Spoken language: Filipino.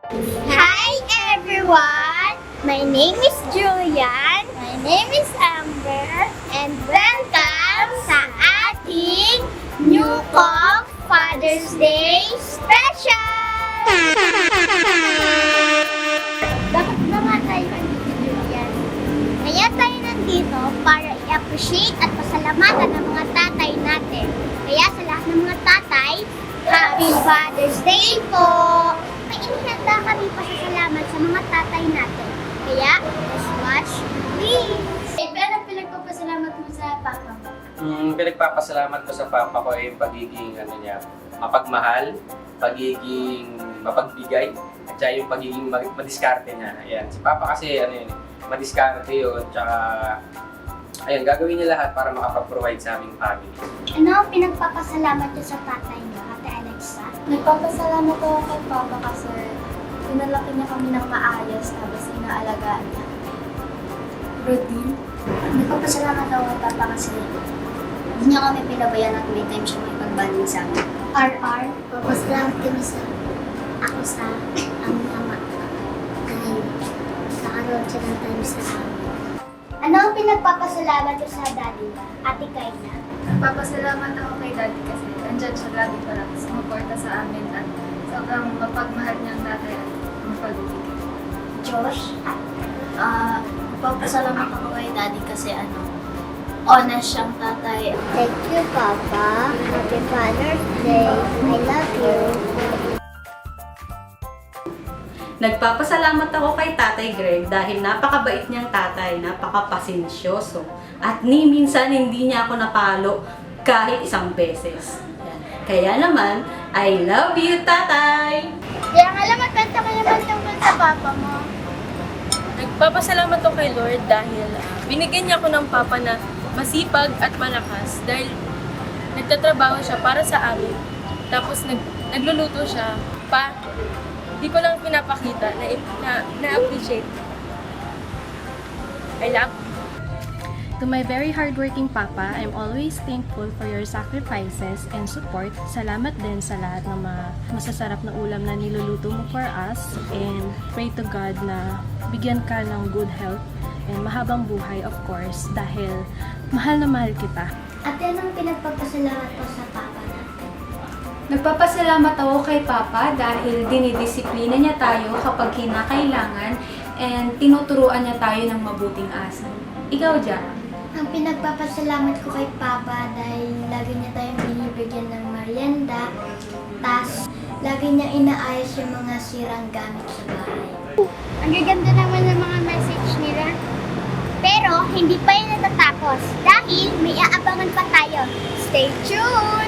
Hi everyone! My name is Julian. My name is Amber. And welcome sa ating New Kong Father's Day Special! Bakit ba nga tayo nandito, Julian? Kaya tayo nandito para i-appreciate at pasalamatan ang mga tatay natin. Kaya sa lahat ng mga tatay, Happy Father's Day po! May inihanda kami pasasalamat sa mga tatay natin. Kaya, let's watch, please! Pero pinagpapasalamat mo sa papa mo? Pinagpapasalamat ko sa papa ko ay pagiging mapagmahal, pagiging mapagbigay, at saka yung pagiging madiskarte niya. Ayan. Si papa kasi madiskarte yun, tsaka ayun, gagawin niya lahat para makapag-provide sa aming family. Ano ang pinagpapasalamat niyo sa tatay niyo, Ate Alexa? Nagpapasalamat ako kay Papa kasi pinalaki niya kami ng maayos tapos inaalagaan niya. Rodin? Nagpapasalamat ako kay Papa kasi hindi niya kami pinabayaan at may time siya may pagbanding sa amin. RR, papasalamat kami sa ako sa aming ama. Dahil nakaroon siya ng time sa amin. Ano ang pinagpapasalamat ko sa daddy, Ate Kayla? Nagpapasalamat ako kay Daddy kasi andyan siya lagi para sumuporta sa amin at sobrang mapagmahal niyang tatay at mapag-ibig. Josh? Nagpapasalamat ako kay Daddy kasi honest siyang tatay. Thank you, Papa. Happy Father's Day. I love you. Nagpapasalamat ako kay Tatay Greg dahil napakabait niyang tatay, napakapasensyoso. At minsan hindi niya ako napalo kahit isang beses. Yan. Kaya naman, I love you, Tatay! Kaya nga lang, magkanta ka naman tungkol sa papa mo. Nagpapasalamat ako kay Lord dahil binigyan niya ako ng papa na masipag at malakas dahil nagtatrabaho siya para sa amin. Tapos nagluluto siya di ko lang pinapakita na-appreciate. I love you. To my very hardworking papa, I'm always thankful for your sacrifices and support. Salamat din sa lahat ng mga masasarap na ulam na niluluto mo for us. And pray to God na bigyan ka ng good health and mahabang buhay, of course, dahil mahal na mahal kita. Ate, anong pinagpapasalamat ko sa papa natin? Nagpapasalamat ako kay Papa dahil dinidisiplina niya tayo kapag kinakailangan and tinuturuan niya tayo ng mabuting asal. Ikaw, Jack? Ang pinagpapasalamat ko kay Papa dahil lagi niya tayong binibigyan ng merienda, tas lagi niya inaayos yung mga sirang gamit sa bahay. Ang gaganda naman ng mga message nila. Pero hindi pa yan natatapos dahil may aabangan pa tayo. Stay tuned!